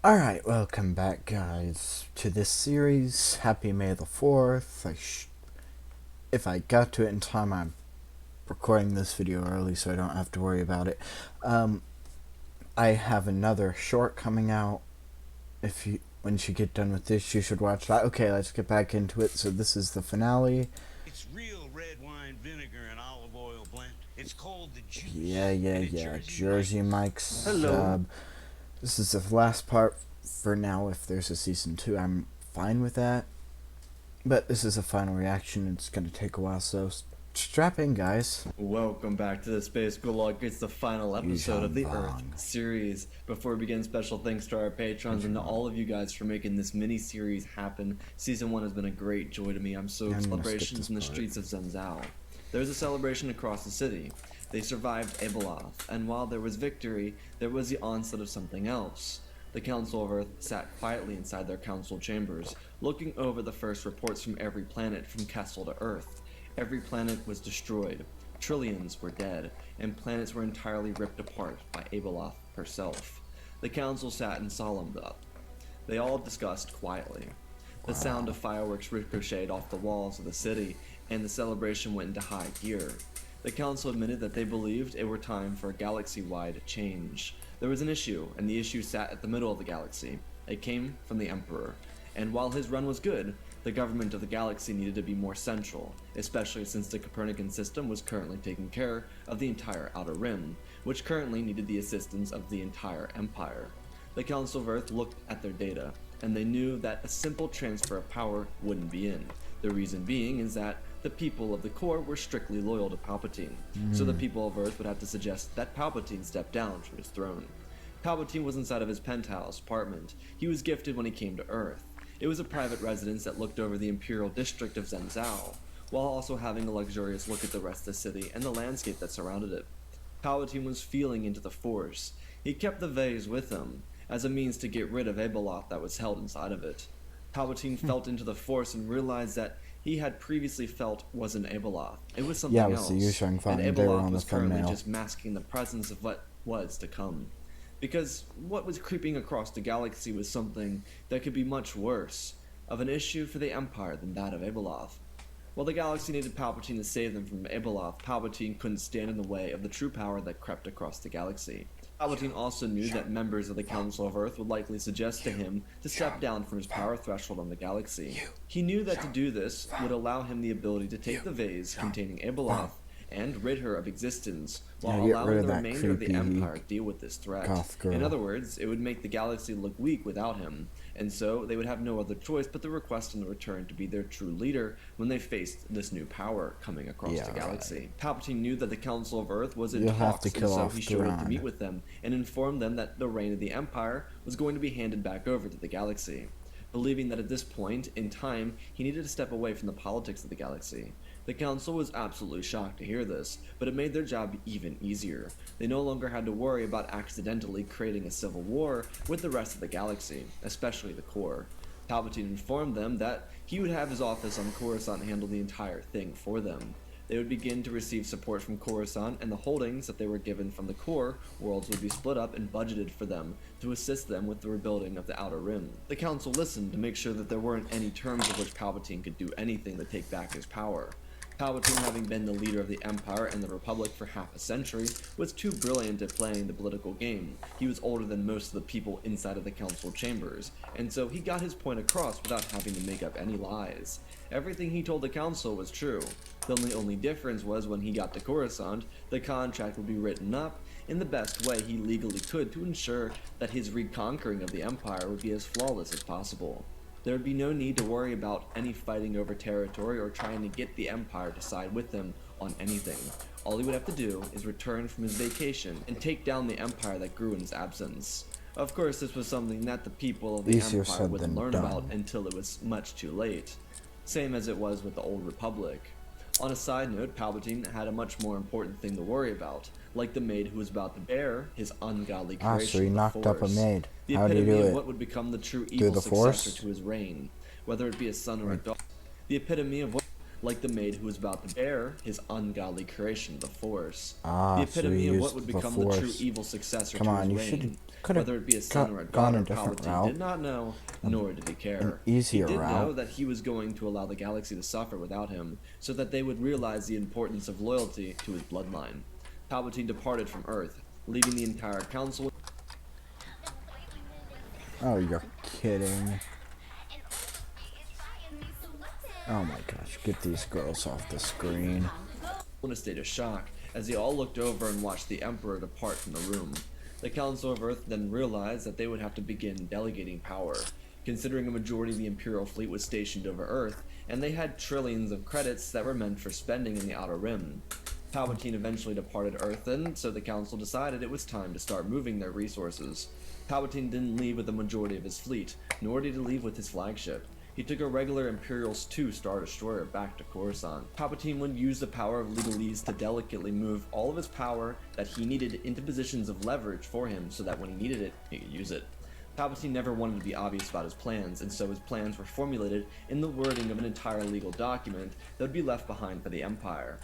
Alright, welcome back, guys, to this series. Happy May the 4th. If I got to it in time, I'm recording this video early so I don't have to worry about it. I have another short coming out. Once you get done with this, you should watch that. Okay, let's get back into it. So this is the finale. It's real red wine vinegar and olive oil blend. It's called the juice. Yeah. Jersey Mike's Hello. This is the last part for now. If there's a season 2, I'm fine with that. But this is a final reaction. It's going to take a while, so strap in, guys. Welcome back to the Space Gulag. It's the final episode of the Earth series. Before we begin, special thanks to our patrons and to all of you guys for making this mini-series happen. Season 1 has been a great joy to me. I'm so celebrations in the streets of Zenzao. There was a celebration across the city. They survived Abeloth, and while there was victory, there was the onset of something else. The Council of Earth sat quietly inside their council chambers, looking over the first reports from every planet from Kessel to Earth. Every planet was destroyed, trillions were dead, and planets were entirely ripped apart by Abeloth herself. The council sat in solemn thought. They all discussed quietly. The sound of fireworks ricocheted off the walls of the city, and the celebration went into high gear. The council admitted that they believed it were time for a galaxy-wide change. There was an issue, and the issue sat at the middle of the galaxy. It came from the Emperor, and while his run was good, the government of the galaxy needed to be more central, especially since the Copernican system was currently taking care of the entire Outer Rim, which currently needed the assistance of the entire Empire. The Council of Earth looked at their data, and they knew that a simple transfer of power wouldn't be in. The reason being is that the people of the core were strictly loyal to Palpatine, so the people of Earth would have to suggest that Palpatine step down from his throne. Palpatine was inside of his penthouse apartment he was gifted when he came to Earth. It was a private residence that looked over the Imperial District of Zenzao, while also having a luxurious look at the rest of the city and the landscape that surrounded it. Palpatine was feeling into the Force. He kept the vase with him, as a means to get rid of Abeloth that was held inside of it. Palpatine felt into the Force and realized that he had previously felt wasn't Abeloth. It was something else. The Yu Shang And fighting. They were Abeloth on the was currently thumbnail. just masking the presence of what was to come. Because what was creeping across the galaxy was something that could be much worse, of an issue for the Empire than that of Abeloth. While the galaxy needed Palpatine to save them from Abeloth, Palpatine couldn't stand in the way of the true power that crept across the galaxy. Palpatine also knew that members of the Council of Earth would likely suggest to him to step down from his power threshold on the galaxy. He knew that to do this would allow him the ability to take the vase containing Abeloth and rid her of existence, while get rid allowing of the that remainder of the creepy Empire to deal with this threat. goth girl. In other words, it would make the galaxy look weak without him, and so they would have no other choice but to request him to return to be their true leader when they faced this new power coming across the galaxy. Palpatine knew that the Council of Earth was in You'll have talks, to kill and so off he showed up to Thrawn. meet with them and informed them that the reign of the Empire was going to be handed back over to the galaxy. Believing that at this point in time he needed to step away from the politics of the galaxy. The council was absolutely shocked to hear this, but it made their job even easier. They no longer had to worry about accidentally creating a civil war with the rest of the galaxy, especially the core. Palpatine informed them that he would have his office on Coruscant handle the entire thing for them. They would begin to receive support from Coruscant, and the holdings that they were given from the core worlds would be split up and budgeted for them to assist them with the rebuilding of the Outer Rim. The Council listened to make sure that there weren't any terms of which Palpatine could do anything to take back his power. Palpatine, having been the leader of the Empire and the Republic for half a century, was too brilliant at playing the political game. He was older than most of the people inside of the council chambers, and so he got his point across without having to make up any lies. Everything he told the council was true. The only difference was when he got to Coruscant, the contract would be written up in the best way he legally could to ensure that his reconquering of the Empire would be as flawless as possible. There would be no need to worry about any fighting over territory or trying to get the Empire to side with him on anything. All he would have to do is return from his vacation and take down the Empire that grew in his absence. Of course, this was something that the people of the Easier Empire said wouldn't than learn done. about until it was much too late. Same as it was with the Old Republic. On a side note, Palpatine had a much more important thing to worry about, like the maid who was about to bear his ungodly creation. So he the knocked up a Force. maid. The How did he epitome do of it? what would become the true Through evil the successor Force? to his reign, whether it be a son or a daughter. The epitome of what like the maid who was about to bear his ungodly creation, the Force. Ah, The epitome so he of what used would the become the true Force. evil successor Come to on, you his should reign. could have Whether it be a son or a gone daughter, a different Palpatine route. did not know, nor did he care. easier he did know route. that he was going to allow the galaxy to suffer without him, so that they would realize the importance of loyalty to his bloodline. Palpatine departed from Earth, leaving the entire council. Oh, you're kidding. Oh my gosh, get these girls off the screen. In a state of shock, as they all looked over and watched the Emperor depart from the room. The Council of Earth then realized that they would have to begin delegating power, considering a majority of the Imperial fleet was stationed over Earth, and they had trillions of credits that were meant for spending in the Outer Rim. Palpatine eventually departed Earth, and so the Council decided it was time to start moving their resources. Palpatine didn't leave with the majority of his fleet, nor did he leave with his flagship. He took a regular Imperial II Star Destroyer back to Coruscant. Palpatine would use the power of legalese to delicately move all of his power that he needed into positions of leverage for him so that when he needed it, he could use it. Palpatine never wanted to be obvious about his plans, and so his plans were formulated in the wording of an entire legal document that would be left behind for the Empire.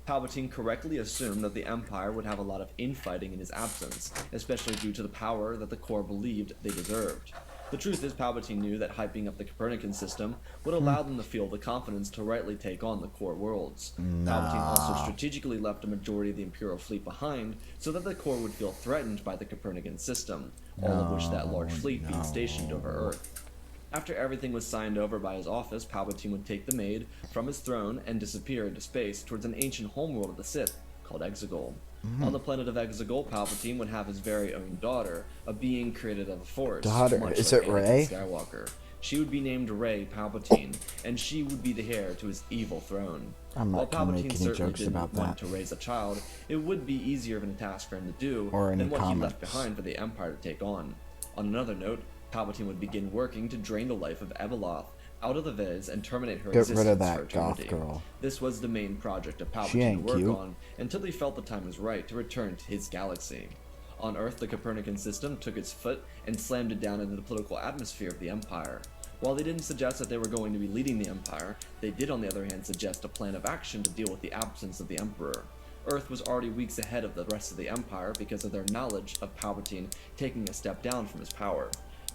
Palpatine correctly assumed that the Empire would have a lot of infighting in his absence, especially due to the power that the core believed they deserved. The truth is, Palpatine knew that hyping up the Copernican system would allow them to feel the confidence to rightly take on the core worlds. Palpatine also strategically left a majority of the Imperial fleet behind so that the core would feel threatened by the Copernican system, all of which that large fleet being stationed over Earth. After everything was signed over by his office, Palpatine would take the maid from his throne and disappear into space towards an ancient homeworld of the Sith called Exegol. On the planet of Exegol, Palpatine would have his very own daughter, a being created of the Force. Daughter? Much Is like it Rey? Anakin Skywalker. She would be named Rey Palpatine, and she would be the heir to his evil throne. I'm While not gonna make Palpatine any certainly jokes didn't about want that. to raise a child, it would be easier of a task for him to do Or any than what he left comments. behind for the Empire to take on. On another note, Palpatine would begin working to drain the life of Abeloth out of the Viz and terminate her Get existence rid of for that goth eternity. girl. This was the main project of She Palpatine to ain't work cute. on until he felt the time was right to return to his galaxy. On Earth, the Copernican system took its foot and slammed it down into the political atmosphere of the Empire. While they didn't suggest that they were going to be leading the Empire, they did on the other hand suggest a plan of action to deal with the absence of the Emperor. Earth was already weeks ahead of the rest of the Empire because of their knowledge of Palpatine taking a step down from his power.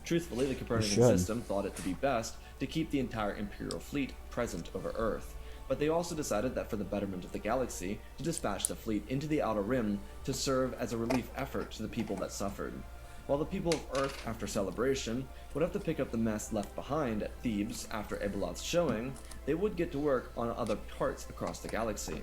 Truthfully, the Copernican should. system thought it to be best to keep the entire Imperial fleet present over Earth, but they also decided that for the betterment of the galaxy, to dispatch the fleet into the Outer Rim to serve as a relief effort to the people that suffered. While the people of Earth, after celebration, would have to pick up the mess left behind at Thebes after Abeloth's showing, they would get to work on other parts across the galaxy.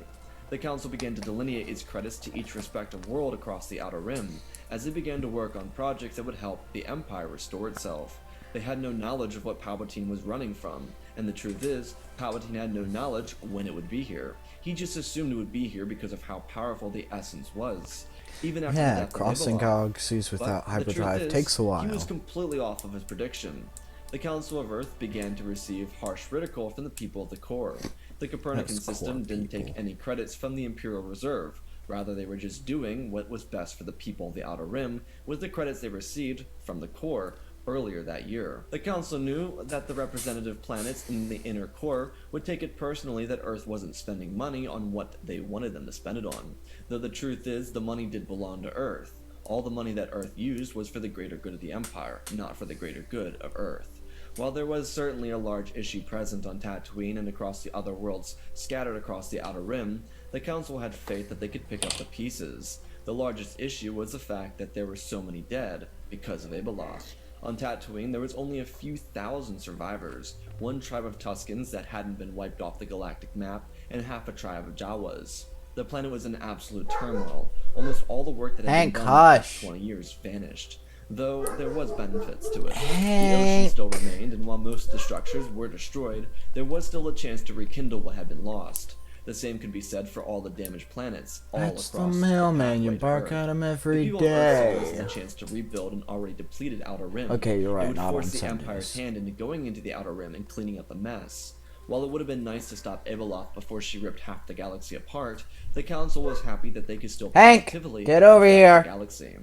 The Council began to delineate its credits to each respective world across the Outer Rim, as they began to work on projects that would help the Empire restore itself. They had no knowledge of what Palpatine was running from, and the truth is, Palpatine had no knowledge when it would be here. He just assumed it would be here because of how powerful the Essence was. Even after the Yeah, death crossing of Abeloth. galaxies without But the truth hyperdrive is, takes a while. He was completely off of his prediction. The Council of Earth began to receive harsh ridicule from the people of the core. The Copernican That's system core didn't take people. any credits from the Imperial Reserve. Rather, they were just doing what was best for the people of the Outer Rim with the credits they received from the core earlier that year. The Council knew that the representative planets in the inner core would take it personally that Earth wasn't spending money on what they wanted them to spend it on. Though the truth is, the money did belong to Earth. All the money that Earth used was for the greater good of the Empire, not for the greater good of Earth. While there was certainly a large issue present on Tatooine and across the other worlds scattered across the Outer Rim, the Council had faith that they could pick up the pieces. The largest issue was the fact that there were so many dead because of Abeloth. On Tatooine, there was only a few thousand survivors, one tribe of Tuskens that hadn't been wiped off the galactic map, and half a tribe of Jawas. The planet was in absolute turmoil. Almost all the work that had been done in the past 20 years vanished. Though there was benefits to it. The ocean still remained, and while most of the structures were destroyed, there was still a chance to rekindle what had been lost. The same could be said for all the damaged planets, all That's the across mailman. You pathway to bark Earth. at him The every people of Earth saw this as day. a chance to rebuild an already depleted Outer Rim. Okay, you're right, It would not force on the Sundays. Empire's hand into going into the Outer Rim and cleaning up the mess. While it would have been nice to stop Abeloth before she ripped half the galaxy apart, the Council was happy that they could still Hank, positively get over affect here. the galaxy.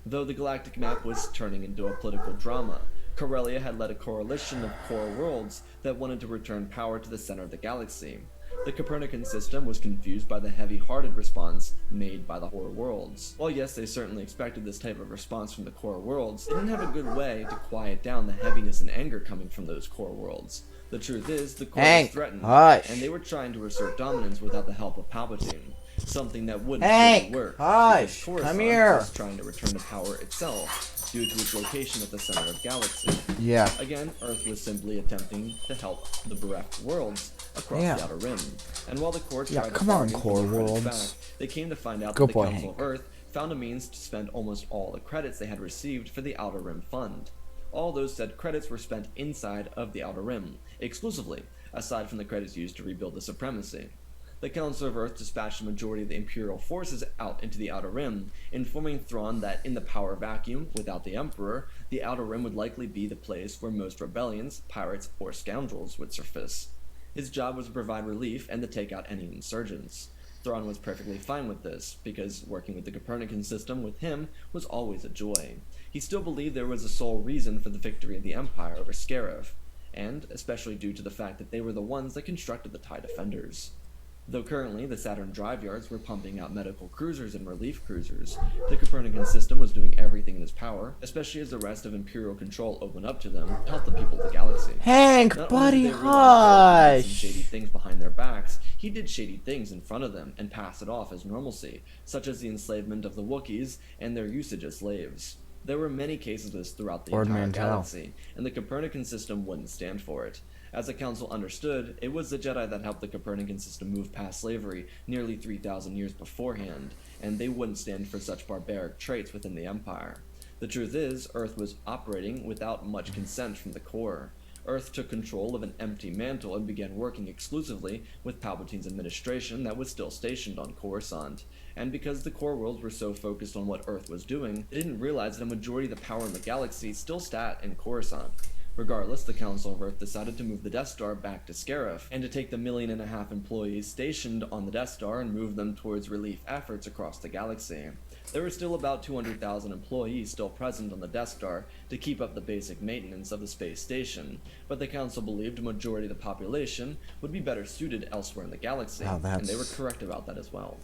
Though the galactic map was turning into a political drama, Corellia had led a coalition of core worlds that wanted to return power to the center of the galaxy. The Copernican system was confused by the heavy-hearted response made by the core worlds. While yes, they certainly expected this type of response from the core worlds, they didn't have a good way to quiet down the heaviness and anger coming from those core worlds. The truth is, the core was threatened, and they were trying to assert dominance without the help of Palpatine. Something that wouldn't really work, because Coruscant was trying to return to power itself, due to its location at the center of the galaxy. Yeah. Again, Earth was simply attempting to help the bereft worlds across the Outer Rim. And while the core tried to bargain for the credits back, they came to find out that the Council of Earth found a means to spend almost all the credits they had received for the Outer Rim Fund. All those said credits were spent inside of the Outer Rim, exclusively, aside from the credits used to rebuild the Supremacy. The Council of Earth dispatched a majority of the Imperial forces out into the Outer Rim, informing Thrawn that in the power vacuum, without the Emperor, the Outer Rim would likely be the place where most rebellions, pirates, or scoundrels would surface. His job was to provide relief and to take out any insurgents. Thrawn was perfectly fine with this, because working with the Copernican system with him was always a joy. He still believed there was a sole reason for the victory of the Empire over Scarif, and especially due to the fact that they were the ones that constructed the TIE Defenders. Though currently the Saturn drive yards were pumping out medical cruisers and relief cruisers, the Copernican system was doing everything in its power, especially as the rest of Imperial control opened up to them to help the people of the galaxy. Hank, Not buddy, only did they realize hush! some shady things behind their backs, he did shady things in front of them and passed it off as normalcy, such as the enslavement of the Wookiees and their usage as slaves. There were many cases of this throughout the entire galaxy, and the Copernican system wouldn't stand for it. As the Council understood, it was the Jedi that helped the Copernican system move past slavery nearly 3,000 years beforehand, and they wouldn't stand for such barbaric traits within the Empire. The truth is, Earth was operating without much consent from the core. Earth took control of an empty mantle and began working exclusively with Palpatine's administration that was still stationed on Coruscant. And because the core worlds were so focused on what Earth was doing, they didn't realize that a majority of the power in the galaxy still sat in Coruscant. Regardless, the Council of Earth decided to move the Death Star back to Scarif, and to take the 1.5 million employees stationed on the Death Star and move them towards relief efforts across the galaxy. There were still about 200,000 employees still present on the Death Star to keep up the basic maintenance of the space station, but the Council believed a majority of the population would be better suited elsewhere in the galaxy, and they were correct about that as well.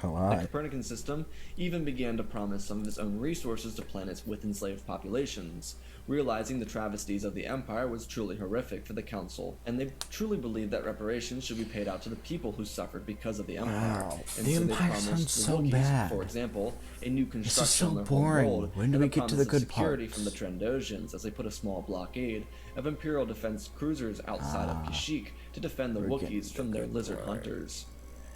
The Copernican system even began to promise some of its own resources to planets with enslaved populations, realizing the travesties of the Empire was truly horrific for the Council, and they truly believed that reparations should be paid out to the people who suffered because of the Empire. Wow, and the so Empire they promised sounds the so Wookiees, bad. for example, a new This is construction so on their boring. home world, When do and we a get to promise the of good security parts? from the Trandosians as they put a small blockade of Imperial defense cruisers outside of Kashyyyk to defend the Wookiees from their lizard hunters.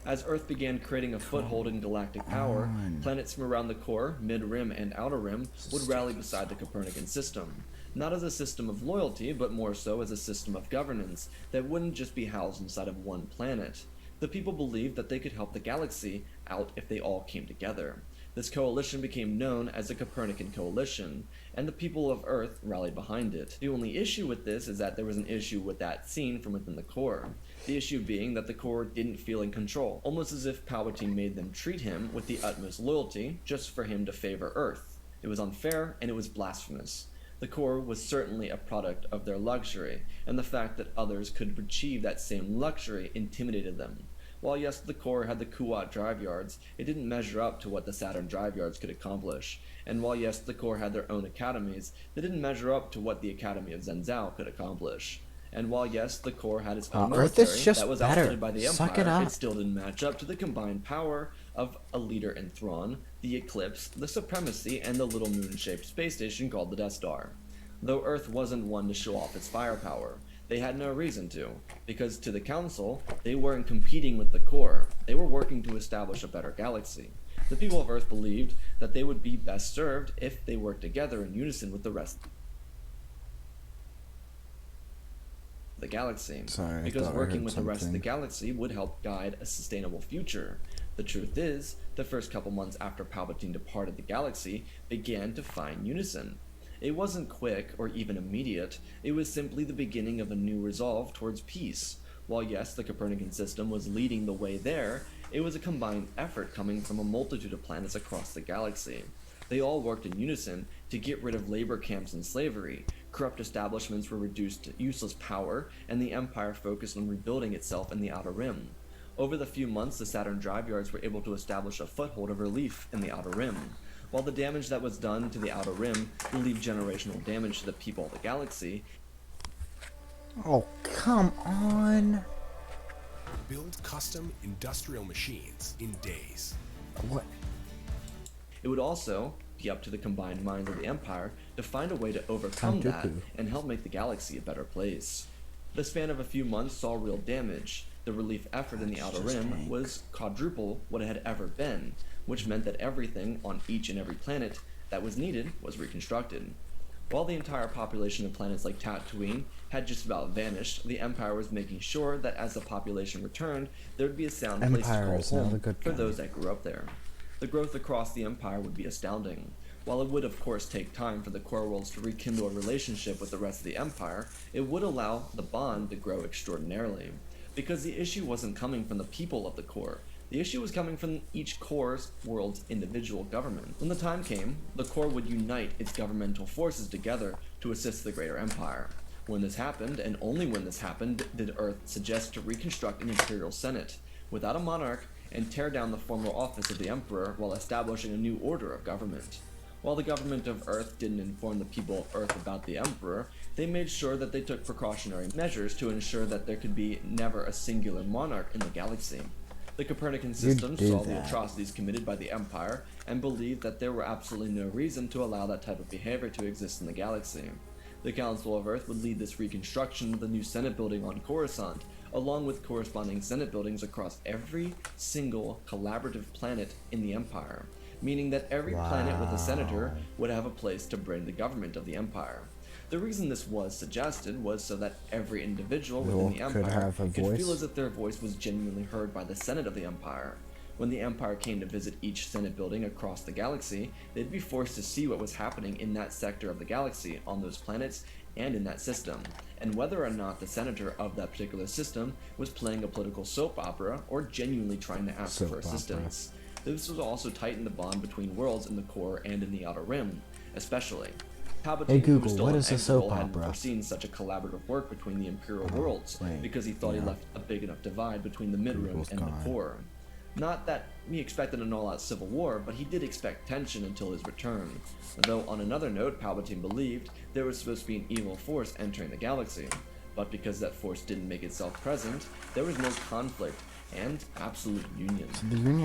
As Earth began creating a foothold in galactic power, planets from around the core, mid-rim, and outer rim would rally beside the Copernican system. Not as a system of loyalty, but more so as a system of governance that wouldn't just be housed inside of one planet. The people believed that they could help the galaxy out if they all came together. This coalition became known as the Copernican Coalition, and the people of Earth rallied behind it. The only issue with this is that there was an issue with that seen from within the core. The issue being that the core didn't feel in control, almost as if Palpatine made them treat him with the utmost loyalty just for him to favor Earth. It was unfair and it was blasphemous. The core was certainly a product of their luxury, and the fact that others could achieve that same luxury intimidated them. While yes, the core had the Kuat drive yards, it didn't measure up to what the Saturn drive yards could accomplish. And while yes, the core had their own academies, they didn't measure up to what the Academy of Zhenzhou could accomplish. And while yes, the core had its own military that was outfitted by the Empire, it still didn't match up to the combined power of a leader in Thrawn, the Eclipse, the Supremacy, and the little moon-shaped space station called the Death Star. Though Earth wasn't one to show off its firepower, they had no reason to, because to the Council, they weren't competing with the core, they were working to establish a better galaxy. The people of Earth believed that they would be best served if they worked together in unison with the rest of the galaxy, because working with the rest of the galaxy would help guide a sustainable future. The truth is, the first couple months after Palpatine departed the galaxy began to find unison. It wasn't quick or even immediate, it was simply the beginning of a new resolve towards peace. While yes, the Copernican system was leading the way there, it was a combined effort coming from a multitude of planets across the galaxy. They all worked in unison to get rid of labor camps and slavery. Corrupt establishments were reduced to useless power, and the Empire focused on rebuilding itself in the Outer Rim. Over the few months, the Saturn drive yards were able to establish a foothold of relief in the Outer Rim. While the damage that was done to the Outer Rim will leave generational damage to the people of the galaxy. Oh, come on. Build custom industrial machines in days. What? It would also be up to the combined minds of the Empire to find a way to overcome that and help make the galaxy a better place. The span of a few months saw real damage. The relief effort in the Outer Rim was quadruple what it had ever been, which meant that everything on each and every planet that was needed was reconstructed. While the entire population of planets like Tatooine had just about vanished, the Empire was making sure that as the population returned, there would be a sound place to call home for those that grew up there. The growth across the Empire would be astounding. While it would of course take time for the core worlds to rekindle a relationship with the rest of the Empire, it would allow the bond to grow extraordinarily. Because the issue wasn't coming from the people of the core, the issue was coming from each core's world's individual government. When the time came, the core would unite its governmental forces together to assist the greater empire. When this happened, and only when this happened, did Earth suggest to reconstruct an imperial senate without a monarch and tear down the former office of the emperor while establishing a new order of government. While the government of Earth didn't inform the people of Earth about the emperor, they made sure that they took precautionary measures to ensure that there could be never a singular monarch in the galaxy. The Copernican system saw the atrocities committed by the Empire and believed that there were absolutely no reason to allow that type of behavior to exist in the galaxy. The Council of Earth would lead this reconstruction of the new Senate building on Coruscant, along with corresponding Senate buildings across every single collaborative planet in the Empire, meaning that every planet with a senator would have a place to bring the government of the Empire. The reason this was suggested was so that every individual within the Empire could feel as if their voice was genuinely heard by the Senate of the Empire. When the Empire came to visit each Senate building across the galaxy, they'd be forced to see what was happening in that sector of the galaxy, on those planets, and in that system, and whether or not the senator of that particular system was playing a political soap opera or genuinely trying to ask for assistance. This would also tighten the bond between worlds in the core and in the Outer Rim, especially. Palpatine, hey Google, who what is a soap hadn't opera? foreseen such a collaborative work between the Imperial worlds, because he thought he left a big enough divide between the Midrim and the core. Not that he expected an all-out civil war, but he did expect tension until his return. Though on another note, Palpatine believed there was supposed to be an evil force entering the galaxy. But because that force didn't make itself present, there was no conflict and absolute union.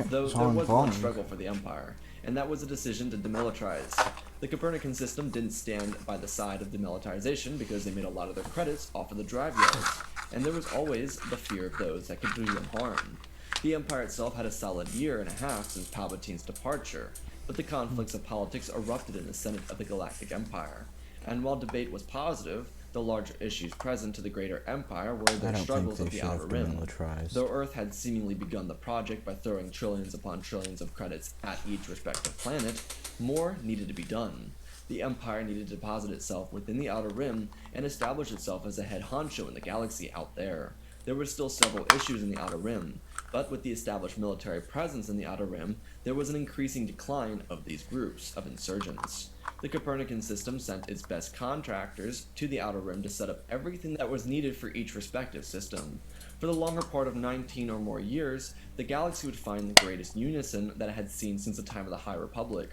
Though there was one struggle for the Empire, and that was a decision to demilitarize. The Copernican system didn't stand by the side of demilitarization because they made a lot of their credits off of the drive yards, and there was always the fear of those that could do them harm. The Empire itself had a solid year and a half since Palpatine's departure, but the conflicts of politics erupted in the Senate of the Galactic Empire. And while debate was positive, the larger issues present to the greater empire were their struggles of the Outer Rim. Though Earth had seemingly begun the project by throwing trillions upon trillions of credits at each respective planet, more needed to be done. The Empire needed to deposit itself within the Outer Rim and establish itself as a head honcho in the galaxy out there. There were still several issues in the Outer Rim, but with the established military presence in the Outer Rim, there was an increasing decline of these groups of insurgents. The Copernican system sent its best contractors to the Outer Rim to set up everything that was needed for each respective system. For the longer part of 19 or more years, the galaxy would find the greatest unison that it had seen since the time of the High Republic.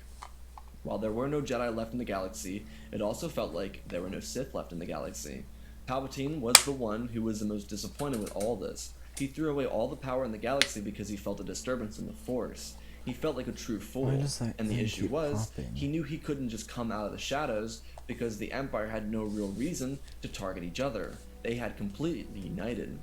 While there were no Jedi left in the galaxy, it also felt like there were no Sith left in the galaxy. Palpatine was the one who was the most disappointed with all this. He threw away all the power in the galaxy because he felt a disturbance in the Force. He felt like a true fool, and the issue was, he knew he couldn't just come out of the shadows because the Empire had no real reason to target each other. They had completely united.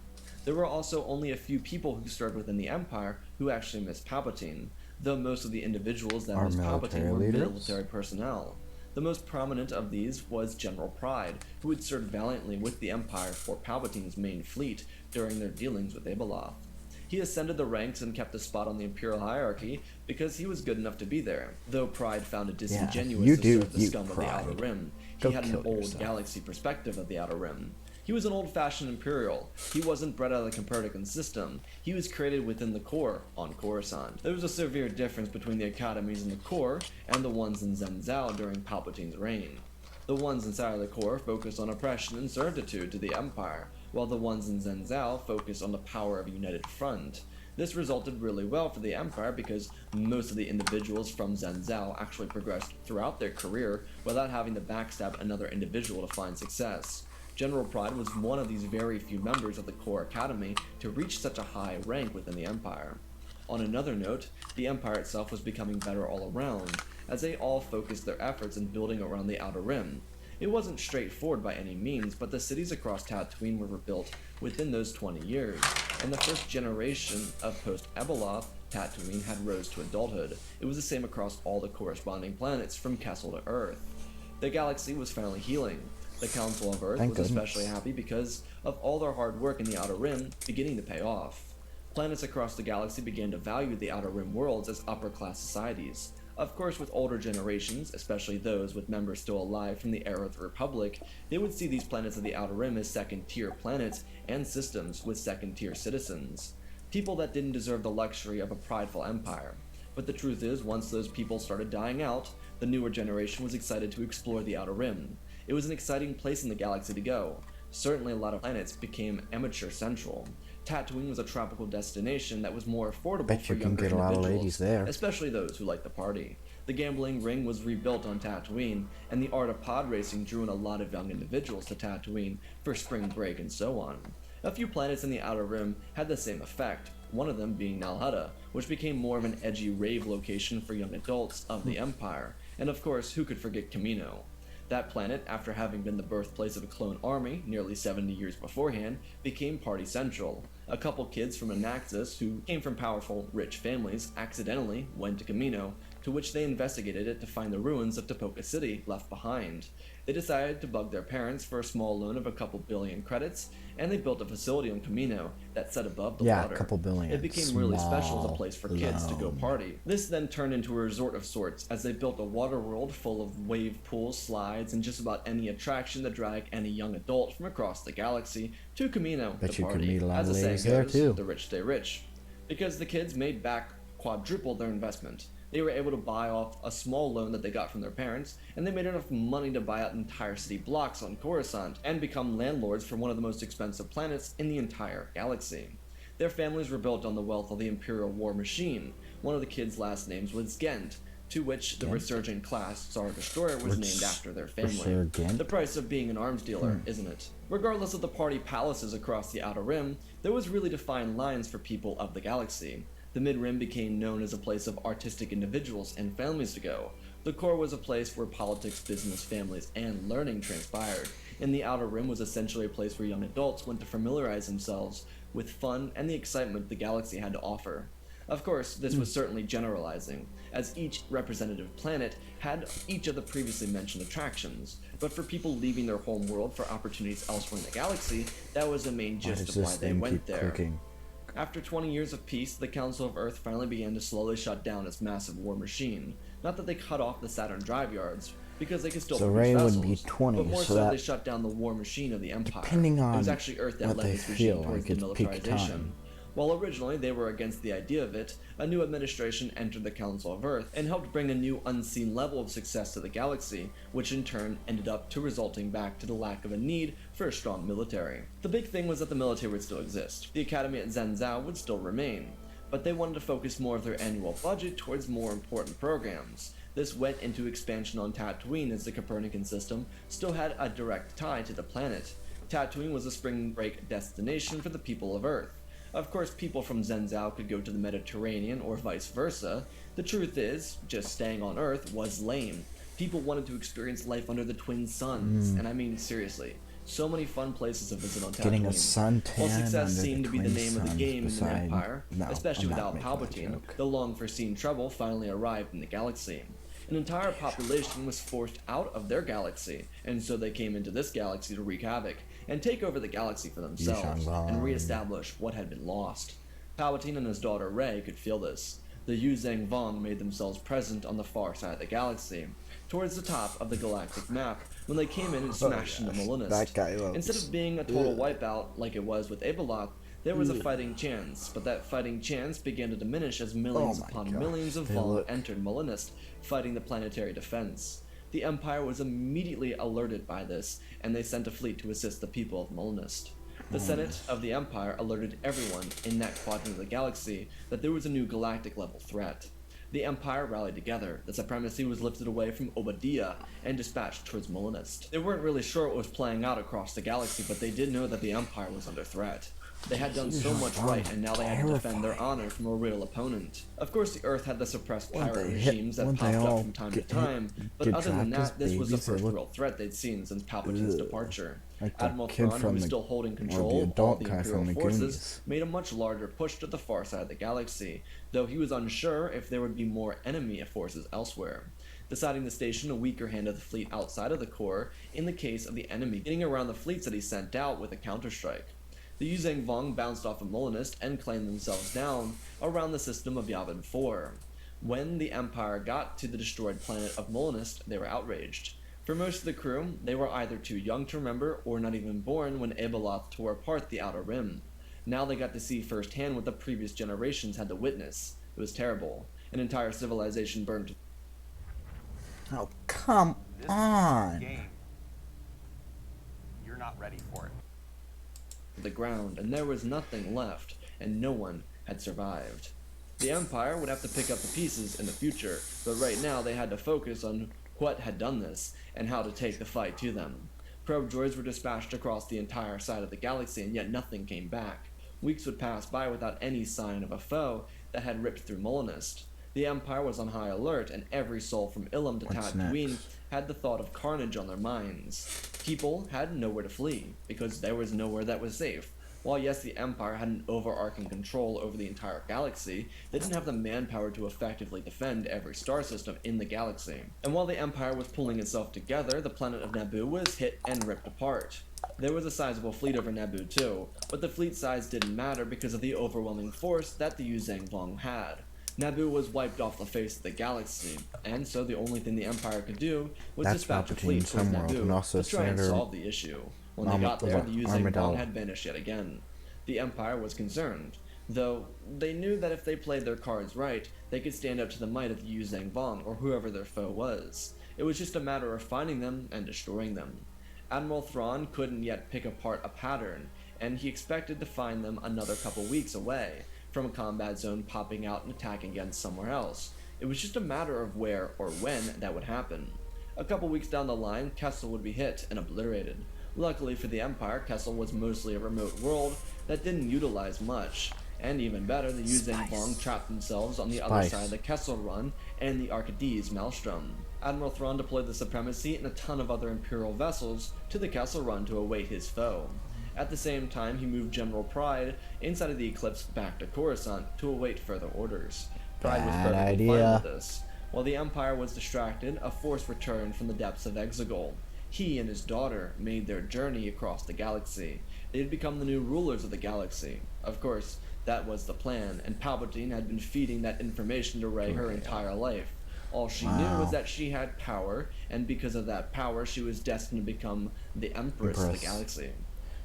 There were also only a few people who served within the Empire who actually missed Palpatine, though most of the individuals that missed Palpatine were military personnel. The most prominent of these was General Pryde, who had served valiantly with the Empire for Palpatine's main fleet during their dealings with Abeloth. He ascended the ranks and kept a spot on the Imperial hierarchy because he was good enough to be there, though Pryde found it disingenuous to serve the scum of the Outer Rim. He had an old galaxy perspective of the Outer Rim. He was an old-fashioned Imperial. He wasn't bred out of the Copernican system. He was created within the core on Coruscant. There was a severe difference between the academies in the core and the ones in Zhenzhou during Palpatine's reign. The ones inside of the core focused on oppression and servitude to the Empire, while the ones in Zhenzhou focused on the power of a united front. This resulted really well for the Empire because most of the individuals from Zhenzhou actually progressed throughout their career without having to backstab another individual to find success. General Pryde was one of these very few members of the Core Academy to reach such a high rank within the Empire. On another note, the Empire itself was becoming better all around, as they all focused their efforts in building around the Outer Rim. It wasn't straightforward by any means, but the cities across Tatooine were rebuilt within those 20 years, and the first generation of post-Abeloth Tatooine had rose to adulthood. It was the same across all the corresponding planets from Kessel to Earth. The galaxy was finally healing. The Council of Earth was especially happy because of all their hard work in the Outer Rim beginning to pay off. Planets across the galaxy began to value the Outer Rim worlds as upper-class societies. Of course, with older generations, especially those with members still alive from the era of the Republic, they would see these planets of the Outer Rim as second-tier planets and systems with second-tier citizens. People that didn't deserve the luxury of a prideful empire. But the truth is, once those people started dying out, the newer generation was excited to explore the Outer Rim. It was an exciting place in the galaxy to go. Certainly a lot of planets became amateur central. Tatooine was a tropical destination that was more affordable for younger individuals, especially those who liked the party. The gambling ring was rebuilt on Tatooine, and the art of pod racing drew in a lot of young individuals to Tatooine for spring break and so on. A few planets in the Outer Rim had the same effect, one of them being Nal Hutta, which became more of an edgy rave location for young adults of the Empire, and of course, who could forget Kamino? That planet, after having been the birthplace of a clone army nearly 70 years beforehand, became party central. A couple kids from Anaxis, who came from powerful, rich families, accidentally went to Kamino, to which they investigated it to find the ruins of Tapoka City left behind. They decided to bug their parents for a small loan of a couple billion credits, and they built a facility on Kamino that sat above the water. A couple billion. It became really special as a place for kids to go party. This then turned into a resort of sorts, as they built a water world full of wave pools, slides, and just about any attraction that dragged any young adult from across the galaxy to Kamino to party. As the saying goes, the rich stay rich. Because the kids made back quadruple their investment. They were able to buy off a small loan that they got from their parents, and they made enough money to buy out entire city blocks on Coruscant and become landlords for one of the most expensive planets in the entire galaxy. Their families were built on the wealth of the Imperial War Machine. One of the kids' last names was Gent, to which the resurgent class Star Destroyer was named after their family. The price of being an arms dealer, isn't it? Regardless of the party palaces across the Outer Rim, there was really defined lines for people of the galaxy. The Mid-Rim became known as a place of artistic individuals and families to go. The core was a place where politics, business, families, and learning transpired. And the Outer Rim was essentially a place where young adults went to familiarize themselves with fun and the excitement the galaxy had to offer. Of course, this was certainly generalizing, as each representative planet had each of the previously mentioned attractions, but for people leaving their home world for opportunities elsewhere in the galaxy, that was the main gist of why they went there. After 20 years of peace, the Council of Earth finally began to slowly shut down its massive war machine. Not that they cut off the Saturn drive yards, because they could still produce vessels, would be 20, but more so they shut down the war machine of the Empire. Depending on it was actually Earth that led this regime towards like demilitarization. While originally they were against the idea of it, a new administration entered the Council of Earth and helped bring a new unseen level of success to the galaxy, which in turn ended up to resulting back to the lack of a need for a strong military. The big thing was that the military would still exist. The academy at Zhenzhou would still remain, but they wanted to focus more of their annual budget towards more important programs. This went into expansion on Tatooine, as the Copernican system still had a direct tie to the planet. Tatooine was a spring break destination for the people of Earth. Of course, people from Zhenzhou could go to the Mediterranean or vice versa. The truth is, just staying on Earth was lame. People wanted to experience life under the twin suns, and I mean seriously. So many fun places to visit on Tatooine. Getting a suntan While success under seemed the to be the twin name of the game in the beside- Empire, No, especially I'm not without making that Palpatine, joke. the long-foreseen trouble finally arrived in the galaxy. An entire population was forced out of their galaxy, and so they came into this galaxy to wreak havoc and take over the galaxy for themselves and reestablish what had been lost. Palpatine and his daughter Rey could feel this. The Yu Zhang Vong made themselves present on the far side of the galaxy. Towards the top of the galactic map when they came in and smashed into Molinist. That guy loves. Instead of being a total wipeout like it was with Abeloth, there was a fighting chance, but that fighting chance began to diminish as millions upon millions of Vong entered Molinist, fighting the planetary defense. The Empire was immediately alerted by this, and they sent a fleet to assist the people of Molinist. The Senate of the Empire alerted everyone in that quadrant of the galaxy that there was a new galactic-level threat. The Empire rallied together, the supremacy was lifted away from Obadiah and dispatched towards Molinist. They weren't really sure what was playing out across the galaxy, but they did know that the Empire was under threat. They had done so much right, and now they had to defend their honor from a real opponent. Of course, the Earth had the suppressed pirate regimes that popped up from time to time, but other than that, this was the first real threat they'd seen since Palpatine's departure. Admiral Thrawn, who was still holding control of all the Imperial forces, made a much larger push to the far side of the galaxy, though he was unsure if there would be more enemy forces elsewhere, deciding to station a weaker hand of the fleet outside of the core in the case of the enemy getting around the fleets that he sent out with a counterstrike. The Yuzang Vong bounced off of Molinist and claimed themselves down around the system of Yavin 4. When the Empire got to the destroyed planet of Molinist, they were outraged. For most of the crew, they were either too young to remember or not even born when Abeloth tore apart the Outer Rim. Now they got to see firsthand what the previous generations had to witness. It was terrible. An entire civilization burned to Oh, come on. Game. You're not ready for it. the ground, and there was nothing left, and no one had survived. The Empire would have to pick up the pieces in the future, but right now they had to focus on what had done this, and how to take the fight to them. Probe droids were dispatched across the entire side of the galaxy, and yet nothing came back. Weeks would pass by without any sign of a foe that had ripped through Molinist. The Empire was on high alert, and every soul from Ilum to Tatooine had the thought of carnage on their minds. People had nowhere to flee, because there was nowhere that was safe. While yes, the Empire had an overarching control over the entire galaxy, they didn't have the manpower to effectively defend every star system in the galaxy. And while the Empire was pulling itself together, the planet of Naboo was hit and ripped apart. There was a sizable fleet over Naboo too, but the fleet size didn't matter because of the overwhelming force that the Yuzang Vong had. Naboo was wiped off the face of the galaxy, and so the only thing the Empire could do was dispatch a fleet towards Naboo to try and solve the issue. When they got there, the Yuzang Vong had vanished yet again. The Empire was concerned, though they knew that if they played their cards right, they could stand up to the might of the Yuzang Vong or whoever their foe was. It was just a matter of finding them and destroying them. Admiral Thrawn couldn't yet pick apart a pattern, and he expected to find them another couple weeks away, from a combat zone popping out and attacking again somewhere else. It was just a matter of where or when that would happen. A couple weeks down the line, Kessel would be hit and obliterated. Luckily for the Empire, Kessel was mostly a remote world that didn't utilize much, and even better, the Yuzang Vong trapped themselves on the other side of the Kessel Run and the Arcades Maelstrom. Admiral Thrawn deployed the Supremacy and a ton of other Imperial vessels to the Kessel Run to await his foe. At the same time, he moved General Pride inside of the Eclipse back to Coruscant to await further orders. Pride was perfectly fine with this. While the Empire was distracted, a force returned from the depths of Exegol. He and his daughter made their journey across the galaxy. They had become the new rulers of the galaxy. Of course, that was the plan, and Palpatine had been feeding that information to Rey her entire life. All she knew was that she had power, and because of that power, she was destined to become the Empress of the galaxy.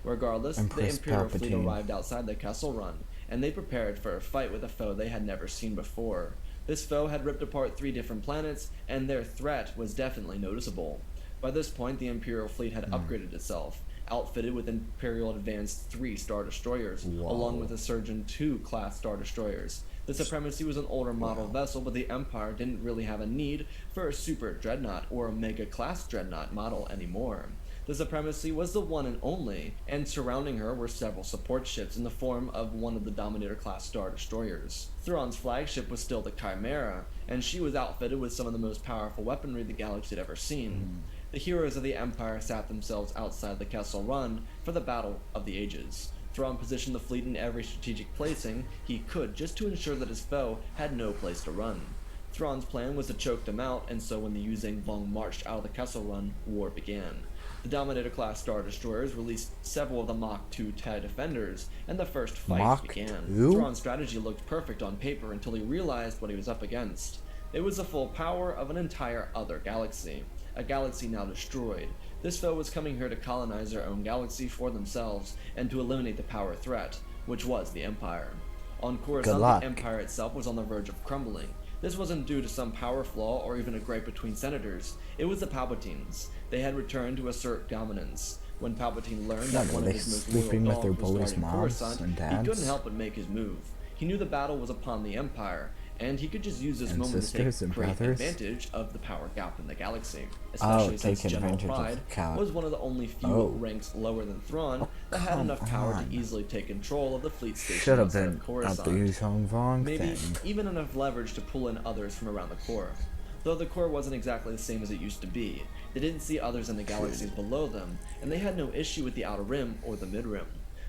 Regardless, the Imperial fleet arrived outside the Kessel Run, and they prepared for a fight with a foe they had never seen before. This foe had ripped apart 3 different planets, and their threat was definitely noticeable. By this point, the Imperial fleet had upgraded itself, outfitted with Imperial Advanced 3 Star Destroyers, along with the Surgeon 2 class Star Destroyers. The Supremacy was an older model vessel, but the Empire didn't really have a need for a Super Dreadnought or a Mega class Dreadnought model anymore. The Supremacy was the one and only, and surrounding her were several support ships in the form of one of the Dominator-class Star Destroyers. Thrawn's flagship was still the Chimera, and she was outfitted with some of the most powerful weaponry the galaxy had ever seen. The heroes of the Empire sat themselves outside the Kessel Run for the Battle of the Ages. Thrawn positioned the fleet in every strategic placing he could just to ensure that his foe had no place to run. Thrawn's plan was to choke them out, and so when the Yuzang Vong marched out of the Kessel Run, war began. The Dominator-class Star Destroyers released several of the Mach 2 TIE Defenders, and the first fight began. Thrawn's strategy looked perfect on paper until he realized what he was up against. It was the full power of an entire other galaxy. A galaxy now destroyed. This foe was coming here to colonize their own galaxy for themselves and to eliminate the power threat, which was the Empire. On Coruscant, luck. the Empire itself was on the verge of crumbling. This wasn't due to some power flaw or even a gripe between senators. It was the Palpatines. They had returned to assert dominance. When Palpatine learned that one of his most loyal sleeping with their dogs was bullies' guarding moms Coruscant, and he dads? couldn't help but make his move. He knew the battle was upon the Empire, and he could just use this And moment to sisters take and great brothers? advantage of the power gap in the galaxy. Oh, Especially since take General advantage of Pride the cap. was one of the only few Oh. ranks lower than Thrawn Oh, that had come enough power on. to easily take control of the fleet station Should have outside been of at the Coruscant. Yuzhong Vong Maybe thing. even enough leverage to pull in others from around the core. Though the core wasn't exactly the same as it used to be, they didn't see others in the galaxies below them, and they had no issue with the Outer Rim or the Mid-Rim.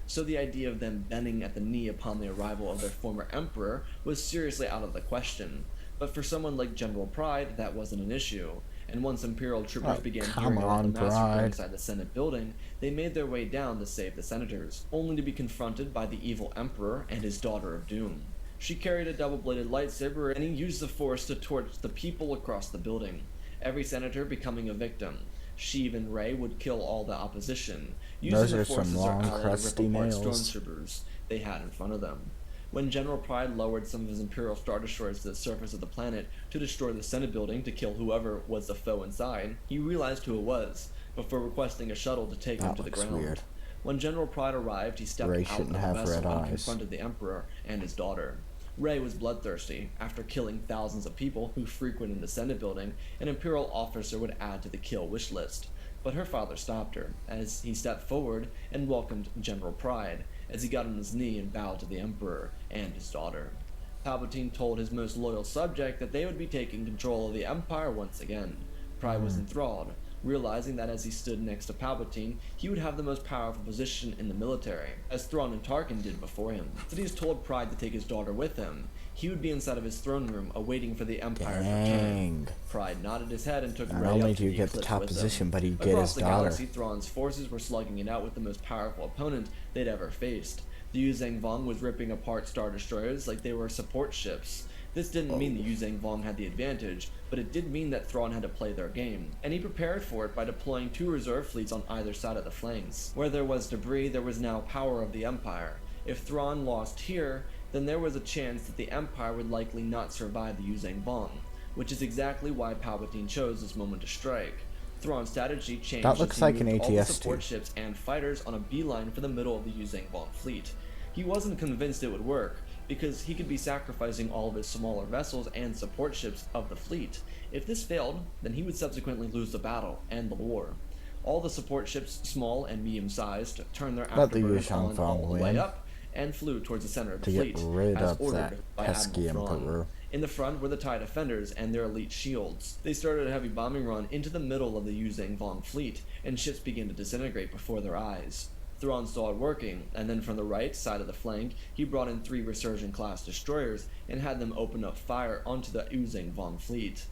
So the idea of them bending at the knee upon the arrival of their former emperor was seriously out of the question. But for someone like General Pride, that wasn't an issue. And once Imperial troopers Oh, began come hearing about on, the massacre Pride. inside the Senate building, they made their way down to save the senators, only to be confronted by the evil Emperor and his Daughter of Doom. She carried a double-bladed lightsaber, and he used the Force to torch the people across the building, every senator becoming a victim. Sheev and Rey would kill all the opposition, using Those the are Force some as their long, ally to rip crusty apart nails. stormtroopers they had in front of them. When General Pride lowered some of his Imperial Star Destroyers to the surface of the planet to destroy the Senate building to kill whoever was the foe inside, he realized who it was, before requesting a shuttle to take him That to the looks ground. weird. When General Pride arrived, he stepped Rey out of shouldn't the have vessel red and eyes. confronted the Emperor and his daughter. Rey was bloodthirsty. After killing thousands of people who frequented the Senate building, an Imperial officer would add to the kill wish list. But her father stopped her, as he stepped forward and welcomed General Pride, as he got on his knee and bowed to the Emperor and his daughter. Palpatine told his most loyal subject that they would be taking control of the Empire once again. Pride was enthralled, realizing that as he stood next to Palpatine, he would have the most powerful position in the military, as Thrawn and Tarkin did before him. Sidious told Pride to take his daughter with him. He would be inside of his throne room, awaiting for the Empire's return. Dang. Pride nodded his head and took Not Rey only up to do you the get the Eclipse top with him. position, but you get Across his the daughter. galaxy, Thrawn's forces were slugging it out with the most powerful opponent they'd ever faced. The Yuzhang Vong was ripping apart Star Destroyers like they were support ships. This didn't mean the Yuzhang Vong had the advantage, but it did mean that Thrawn had to play their game, and he prepared for it by deploying 2 reserve fleets on either side of the flanks. Where there was debris, there was now power of the Empire. If Thrawn lost here, then there was a chance that the Empire would likely not survive the Yuzhang Vong, which is exactly why Palpatine chose this moment to strike. Thrawn's strategy changed That as looks he like an moved all the ATS support too. ships and fighters on a beeline for the middle of the Yuzhang Vong fleet. He wasn't convinced it would work, because he could be sacrificing all of his smaller vessels and support ships of the fleet. If this failed, then he would subsequently lose the battle and the war. All the support ships, small and medium-sized, turned their Let the afterburners Yuzhang on Vong all the way win. up and flew towards the center of the To fleet, get rid as of ordered that by pesky Admiral Thrawn. Emperor. In the front were the TIE Defenders and their elite shields. They started a heavy bombing run into the middle of the Yuzhang Vong fleet, and ships began to disintegrate before their eyes. Thrawn saw it working, and then from the right side of the flank, he brought in 3 Resurgent-class destroyers and had them open up fire onto the Yuzhang Vong fleet.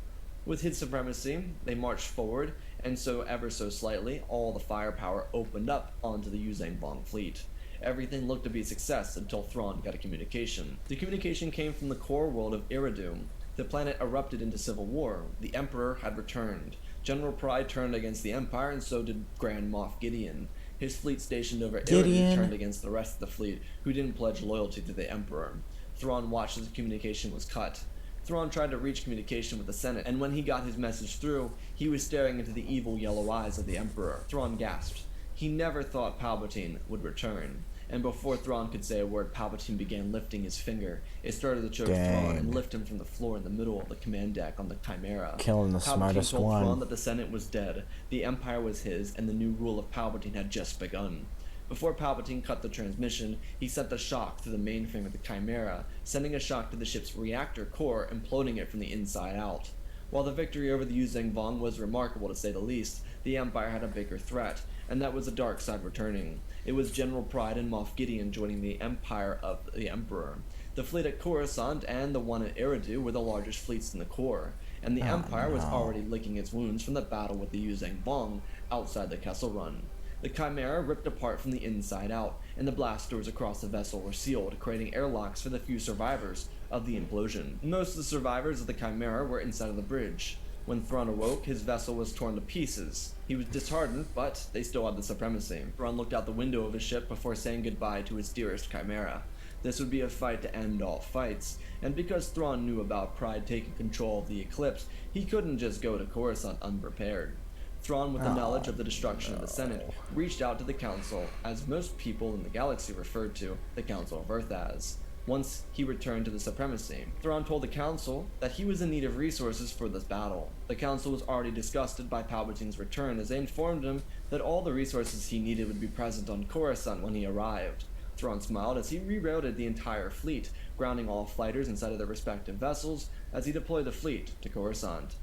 With his supremacy, they marched forward, and so ever so slightly, all the firepower opened up onto the Yuzhang Vong fleet. Everything looked to be a success until Thrawn got a communication. The communication came from the core world of Eridu. The planet erupted into civil war. The Emperor had returned. General Pride turned against the Empire, and so did Grand Moff Gideon. His fleet stationed over Gideon. Eridu turned against the rest of the fleet, who didn't pledge loyalty to the Emperor. Thrawn watched as the communication was cut. Thrawn tried to reach communication with the Senate, and when he got his message through, he was staring into the evil yellow eyes of the Emperor. Thrawn gasped. He never thought Palpatine would return. And before Thrawn could say a word, Palpatine began lifting his finger. It started to choke Thrawn Dang. and lift him from the floor in the middle of the command deck on the Chimera. Killing the Palpatine smartest told one. Thrawn that the Senate was dead, the Empire was his, and the new rule of Palpatine had just begun. Before Palpatine cut the transmission, he sent a shock through the mainframe of the Chimera, sending a shock to the ship's reactor core, imploding it from the inside out. While the victory over the Yuzhang Vong was remarkable to say the least, the Empire had a bigger threat, and that was the dark side returning. It was General Pride and Moff Gideon joining the Empire of the Emperor. The fleet at Coruscant and the one at Eridu were the largest fleets in the core, and the Empire was no. already licking its wounds from the battle with the Yuzhang Vong outside the Kessel Run. The Chimera ripped apart from the inside out, and the blast doors across the vessel were sealed, creating airlocks for the few survivors of the implosion. Most of the survivors of the Chimera were inside of the bridge. When Thrawn awoke, his vessel was torn to pieces. He was disheartened, but they still had the supremacy. Thrawn looked out the window of his ship before saying goodbye to his dearest chimera. This would be a fight to end all fights, and because Thrawn knew about Pride taking control of the Eclipse, he couldn't just go to Coruscant unprepared. Thrawn, with the knowledge of the destruction of the Senate, reached out to the Council, as most people in the galaxy referred to the Council of Earth as. Once he returned to the Supremacy, Thrawn told the Council that he was in need of resources for this battle. The Council was already disgusted by Palpatine's return, as they informed him that all the resources he needed would be present on Coruscant when he arrived. Thrawn smiled as he rerouted the entire fleet, grounding all fighters inside of their respective vessels as he deployed the fleet to Coruscant.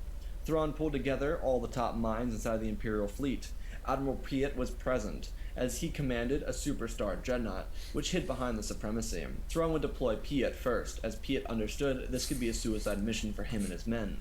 Thrawn pulled together all the top minds inside the Imperial fleet. Admiral Piet was present, as he commanded a superstar dreadnought, which hid behind the Supremacy. Thrawn would deploy Piet first, as Piet understood this could be a suicide mission for him and his men.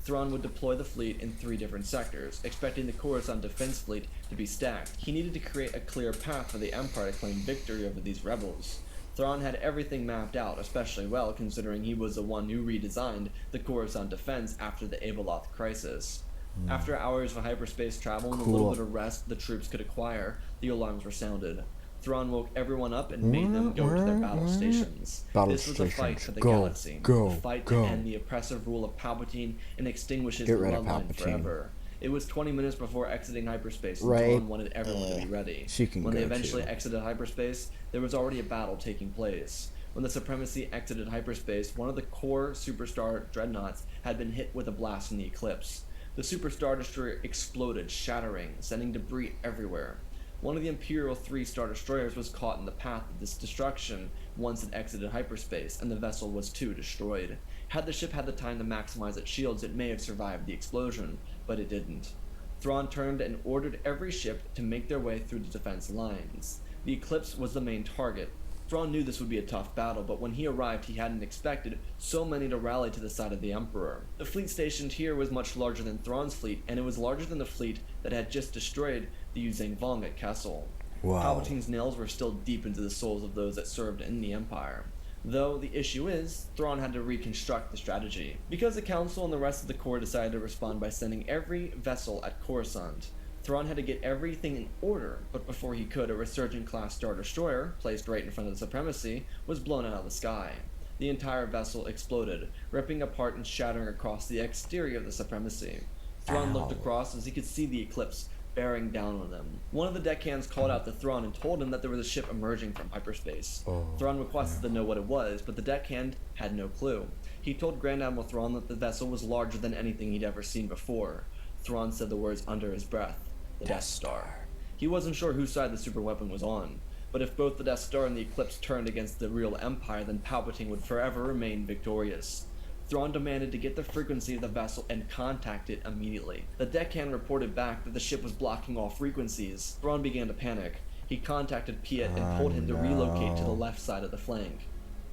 Thrawn would deploy the fleet in 3 different sectors, expecting the Coruscant defense fleet to be stacked. He needed to create a clear path for the Empire to claim victory over these rebels. Thrawn had everything mapped out especially well, considering he was the one who redesigned the Coruscant defense after the Abeloth crisis. After hours of hyperspace travel and a little bit of rest the troops could acquire, the alarms were sounded. Thrawn woke everyone up and made them go to their battle stations. This was a fight for the galaxy, a fight to end the oppressive rule of Palpatine and extinguish his bloodline forever. It was 20 minutes before exiting hyperspace, and Thrawn wanted everyone to be ready. When they eventually exited hyperspace, there was already a battle taking place. When the Supremacy exited hyperspace, one of the core superstar dreadnoughts had been hit with a blast from the Eclipse. The Super Star Destroyer exploded, shattering, sending debris everywhere. One of the Imperial 3 Star Destroyers was caught in the path of this destruction once it exited hyperspace, and the vessel was too destroyed. Had the ship had the time to maximize its shields, it may have survived the explosion, but it didn't. Thrawn turned and ordered every ship to make their way through the defense lines. The Eclipse was the main target. Thrawn knew this would be a tough battle, but when he arrived he hadn't expected so many to rally to the side of the Emperor. The fleet stationed here was much larger than Thrawn's fleet, and it was larger than the fleet that had just destroyed the Yuzang Vong at Kessel. Palpatine's nails were still deep into the souls of those that served in the Empire. Though the issue is, Thrawn had to reconstruct the strategy. Because the Council and the rest of the Corps decided to respond by sending every vessel at Coruscant, Thrawn had to get everything in order, but before he could, a Resurgent-class Star Destroyer, placed right in front of the Supremacy, was blown out of the sky. The entire vessel exploded, ripping apart and shattering across the exterior of the Supremacy. Thrawn looked across as he could see the Eclipse bearing down on them. One of the deckhands called out to Thrawn and told him that there was a ship emerging from hyperspace. Thrawn requested to know what it was, but the deckhand had no clue. He told Grand Admiral Thrawn that the vessel was larger than anything he'd ever seen before. Thrawn said the words under his breath. The Death Star. He wasn't sure whose side the superweapon was on, but if both the Death Star and the Eclipse turned against the real Empire, then Palpatine would forever remain victorious. Thrawn demanded to get the frequency of the vessel and contact it immediately. The deckhand reported back that the ship was blocking all frequencies. Thrawn began to panic. He contacted Piet and told him to relocate to the left side of the flank,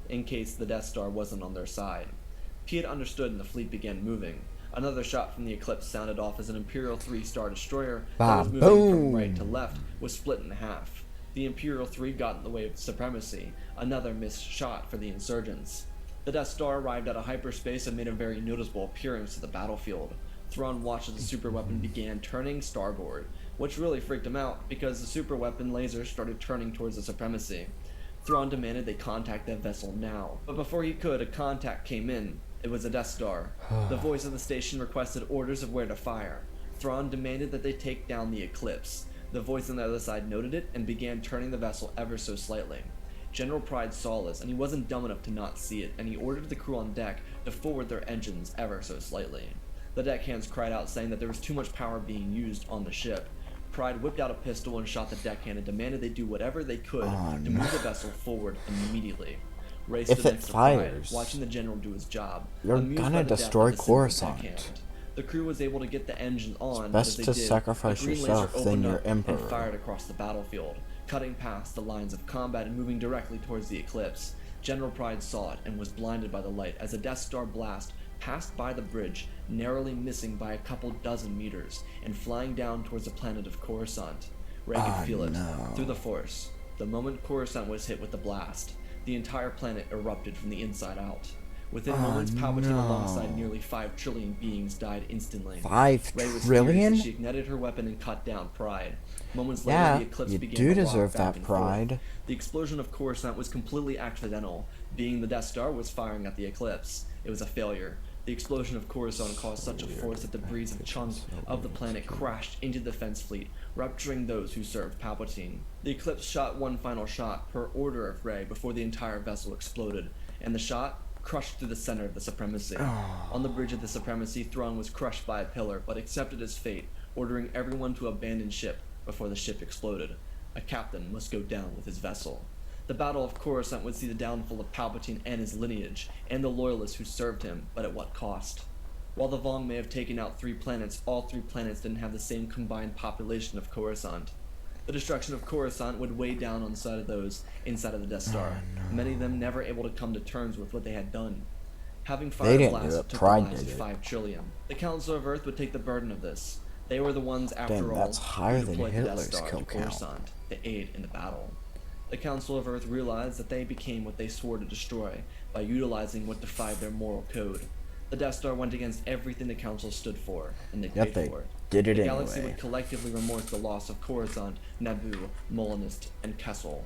in case the Death Star wasn't on their side. Piet understood and the fleet began moving. Another shot from the Eclipse sounded off as an Imperial 3 Star Destroyer that was moving from right to left was split in half. The Imperial 3 got in the way of Supremacy, another missed shot for the insurgents. The Death Star arrived out of hyperspace and made a very noticeable appearance to the battlefield. Thrawn watched as the superweapon began turning starboard, which really freaked him out because the superweapon lasers started turning towards the Supremacy. Thrawn demanded they contact that vessel now, but before he could, a contact came in. It was a Death Star. The voice of the station requested orders of where to fire. Thrawn demanded that they take down the Eclipse. The voice on the other side noted it and began turning the vessel ever so slightly. General Pride saw this, and he wasn't dumb enough to not see it, and he ordered the crew on deck to forward their engines ever so slightly. The deckhands cried out, saying that there was too much power being used on the ship. Pride whipped out a pistol and shot the deckhand and demanded they do whatever they could to move the vessel forward immediately. If it fires, Pride, watching the general do his job, you're gonna destroy Coruscant. The crew was able to get the engine on. It's best to sacrifice yourself than your Emperor. And fired across the battlefield, cutting past the lines of combat and moving directly towards the Eclipse. General Pride saw it and was blinded by the light as a Death Star blast passed by the bridge, narrowly missing by a couple dozen meters, and flying down towards the planet of Coruscant. Rey could feel it through the Force. The moment Coruscant was hit with the blast, the entire planet erupted from the inside out. Within moments, Palpatine alongside nearly 5 trillion beings died instantly. 5 Rey was trillion? furious as she ignited her weapon and cut down Pride. Moments later, Yeah, the eclipse you began do to rock deserve back that and forth. pride. The explosion of Coruscant was completely accidental, being the Death Star was firing at the eclipse. It was a failure. The explosion of Coruscant caused such a force that debris of chunks of the planet crashed into the defense fleet, rupturing those who served Palpatine. The eclipse shot one final shot per order of Rey before the entire vessel exploded, and the shot crushed through the center of the Supremacy. On the bridge of the Supremacy, Thrawn was crushed by a pillar, but accepted his fate, ordering everyone to abandon ship before the ship exploded. A captain must go down with his vessel. The Battle of Coruscant would see the downfall of Palpatine and his lineage, and the loyalists who served him, but at what cost? While the Vong may have taken out 3 planets, all 3 planets didn't have the same combined population of Coruscant. The destruction of Coruscant would weigh down on the side of those inside of the Death Star, many of them never able to come to terms with what they had done. Having They didn't Fire do Blast it, took Pride the lives of did it. 5 trillion. The Council of Earth would take the burden of this. They were the ones, after Damn, all, that's higher who than deployed the Death Hitler's Star kill to count. Coruscant to aid in the battle. The Council of Earth realized that they became what they swore to destroy by utilizing what defied their moral code. The Death Star went against everything the Council stood for, and they paid they for it. did it The galaxy anyway. would collectively remorse the loss of Coruscant, Naboo, Molinist, and Kessel.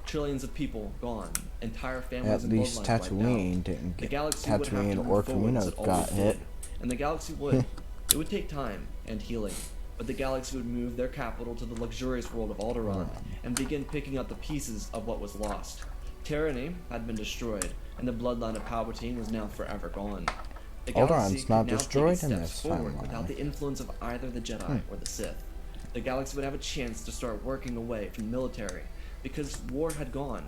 Trillions of people gone, entire families At and least bloodlines wiped out. Tatooine didn't The get. galaxy would have Tatooine to or move forward as Kamino it always got hit. would. And the galaxy would. It would take time and healing, but the galaxy would move their capital to the luxurious world of Alderaan and begin picking up the pieces of what was lost. Tyranny had been destroyed, and the bloodline of Palpatine was now forever gone. The Alderaan's galaxy could not now destroyed take in its this steps forward timeline. without the influence of either the Jedi or the Sith. The galaxy would have a chance to start working away from the military, because war had gone.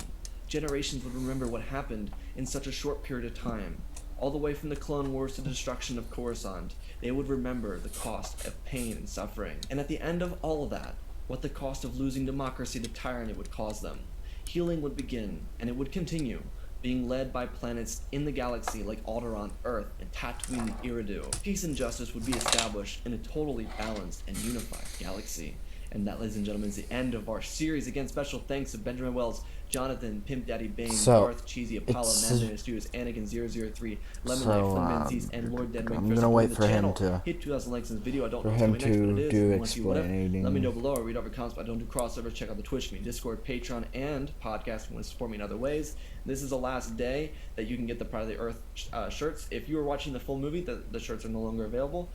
Generations would remember what happened in such a short period of time. All the way from the Clone Wars to the destruction of Coruscant, they would remember the cost of pain and suffering. And at the end of all of that, what the cost of losing democracy to tyranny would cause them. Healing would begin, and it would continue, being led by planets in the galaxy like Alderaan, Earth, and Tatooine and Eridu. Peace and justice would be established in a totally balanced and unified galaxy. And that, ladies and gentlemen, is the end of our series. Again, special thanks to Benjamin Wells, Jonathan, Pimp Daddy Bane, So, Darth, Cheesy, Apollo, it's- Mandarin Studios, Anakin 003, Lemonade, So, Flynn Menzies, and Lord Deadwing. I'm gonna wait for him to- hit 2,000 likes in this video. I don't for know him what's coming next, but to it is. do If you want to see what if, explaining. let me know below. I read over comments, but I don't do crossovers. Check out the Twitch, me, Discord, Patreon, and podcast if you want to support me in other ways. This is the last day that you can get the Pride of the Earth shirts. If you are watching the full movie, the shirts are no longer available.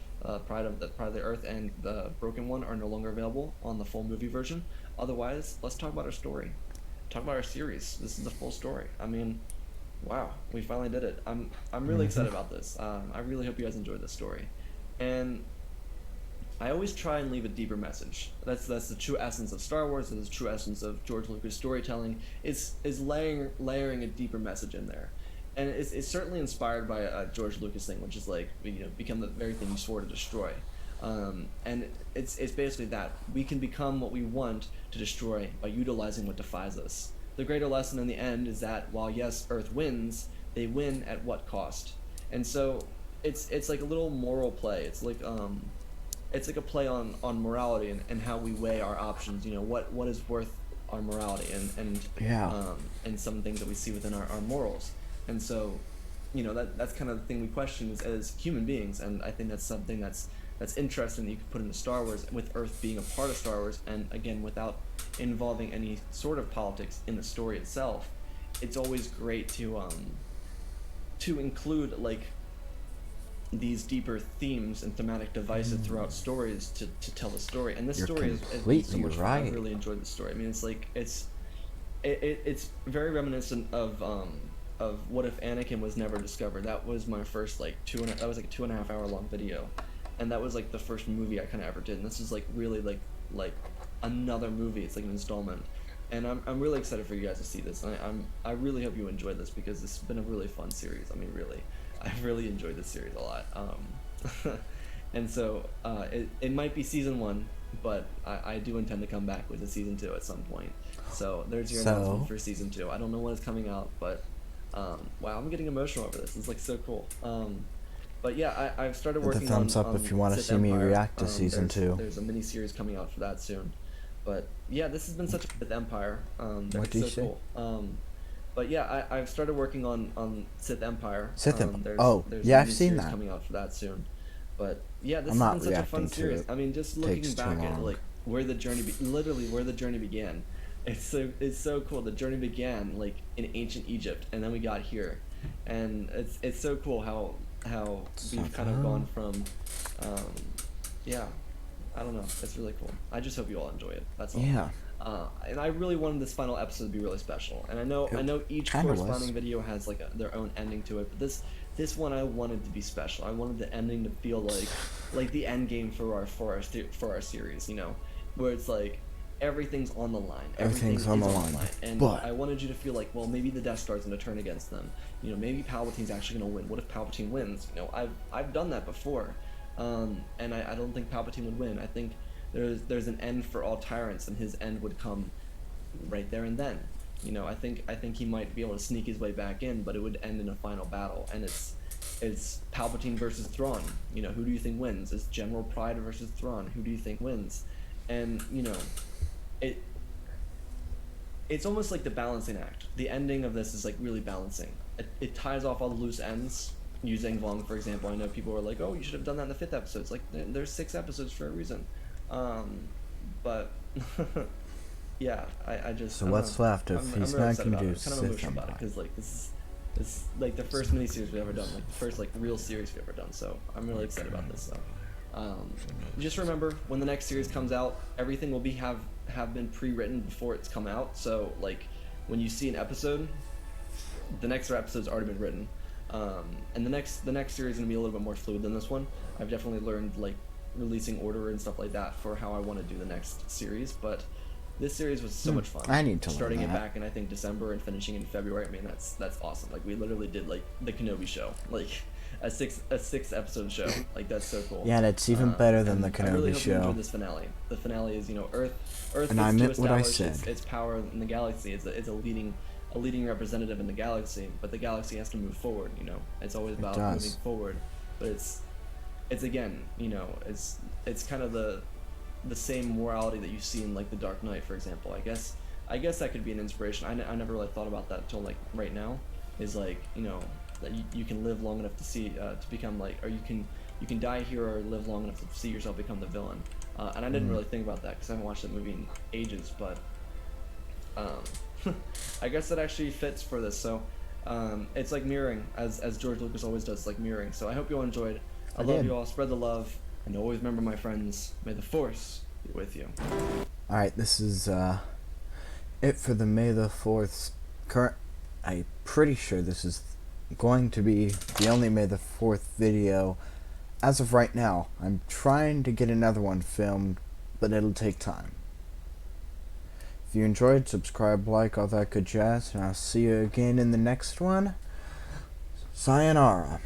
Pride of the Earth and the Broken One are no longer available on the full movie version. Otherwise, let's talk about our story. Talk about our series. This is the full story. I mean, wow, we finally did it. I'm really excited about this. I really hope you guys enjoyed this story, and I always try and leave a deeper message. That's the true essence of Star Wars. That's the true essence of George Lucas storytelling. Is layering a deeper message in there, and it's certainly inspired by a George Lucas thing, which is like, become the very thing you swore to destroy. And it's basically that we can become what we want to destroy by utilizing what defies us. The greater lesson in the end is that while yes, Earth wins, they win at what cost? And so it's like a little moral play. It's like a play on morality and how we weigh our options. What is worth our morality and some things that we see within our morals. And so, that's kind of the thing we question as human beings. And I think that's something that's interesting that you could put into Star Wars, with Earth being a part of Star Wars, and again, without involving any sort of politics in the story itself. It's always great to include like these deeper themes and thematic devices throughout stories to tell the story. And this You're story is completely so much fun. I right. really enjoyed this story. I mean, it's very reminiscent of What If Anakin Was Never Discovered. That was my first that was like a 2.5 hour long video, and that was like the first movie I kind of ever did. And this is like really like another movie. It's like an installment, and I'm really excited for you guys to see this. And I really hope you enjoyed this, because this has been a really fun series. I mean, really, I've really enjoyed this series a lot. And so it might be season 1, but I do intend to come back with a season 2 at some point. So there's your announcement for season 2. I don't know when it's coming out, but wow, I'm getting emotional over this. It's like so cool. But yeah, I've started working on thumbs up if you want to Sith see me Empire. react to season 2. There's a mini series coming out for that soon. But yeah, this has been such a Sith Empire. What do you say? Cool. But yeah, I've started working on Sith Empire. Sith Empire. There's, Oh, there's yeah, a I've new seen series that. coming out for that soon. But yeah, this I'm has not been such a fun reacting to series. it. I mean, just Takes looking too back at long. like where the journey, literally where the journey began. It's so cool. The journey began like in ancient Egypt, and then we got here, and it's so cool how we've kind of gone from, yeah, I don't know. It's really cool. I just hope you all enjoy it. That's all. Yeah. And I really wanted this final episode to be really special. And I know each kinda corresponding was. video has like their own ending to it, but this one I wanted to be special. I wanted the ending to feel like the end game for our series, you know, where it's like everything's on the line. Everything's on the line. And But I wanted you to feel like, well, maybe the Death Star's going to turn against them. You know, maybe Palpatine's actually going to win. What if Palpatine wins? You know, I've done that before. And I don't think Palpatine would win. I think there's an end for all tyrants, and his end would come right there and then. You know, I think he might be able to sneak his way back in, but it would end in a final battle, and it's Palpatine versus Thrawn. You know, who do you think wins? It's General Pride versus Thrawn. Who do you think wins? And you know, it's almost like the balancing act. The ending of this is like really balancing. It ties off all the loose ends. Yu Zhang Vong, for example, I know people are like, oh, you should have done that in the 5th episode. It's like, there's 6 episodes for a reason. But, yeah, I just... So I don't what's know. left if I'm he's really not upset gonna about do it. Kind of Sith emotional about it, Empire? because, like, this is, like, the first miniseries we've ever done. Like, the first, like, real series we've ever done. So, I'm really excited about this, so... just remember, when the next series comes out, everything will have been pre-written before it's come out. So, like, when you see an episode, the next episode's already been written. And the next series is gonna be a little bit more fluid than this one. I've definitely learned like releasing order and stuff like that for how I want to do the next series. But this series was so much fun. I need to learn starting it that. back in I think December and finishing in February. I mean that's awesome. Like we literally did like the Kenobi show, like a six episode show. Like that's so cool. Yeah, and it's even better than and the I really Kenobi hope you show. enjoyed this finale. The finale is, you know, Earth And gets I to meant what I establish said. its power in the galaxy. It's a leading representative in the galaxy, but the galaxy has to move forward. You know, it's always about does. moving forward. But it's again, you know, it's kind of the same morality that you see in like the Dark Knight, for example. I guess that could be an inspiration. I never really thought about that until like right now. Is like, you know, that you can live long enough to see to become like, or you can die here or live long enough to see yourself become the villain. And I didn't really think about that because I haven't watched that movie in ages, but I guess that actually fits for this. So it's like mirroring, as George Lucas always does, like mirroring. So I hope you all enjoyed. I love did. you all. Spread the love, and always remember, my friends, may the Force be with you. Alright, this is it for the May the 4th current. I'm pretty sure this is going to be the only May the 4th video as of right now. I'm trying to get another one filmed, but it'll take time. If you enjoyed, subscribe, like, all that good jazz, and I'll see you again in the next one. Sayonara.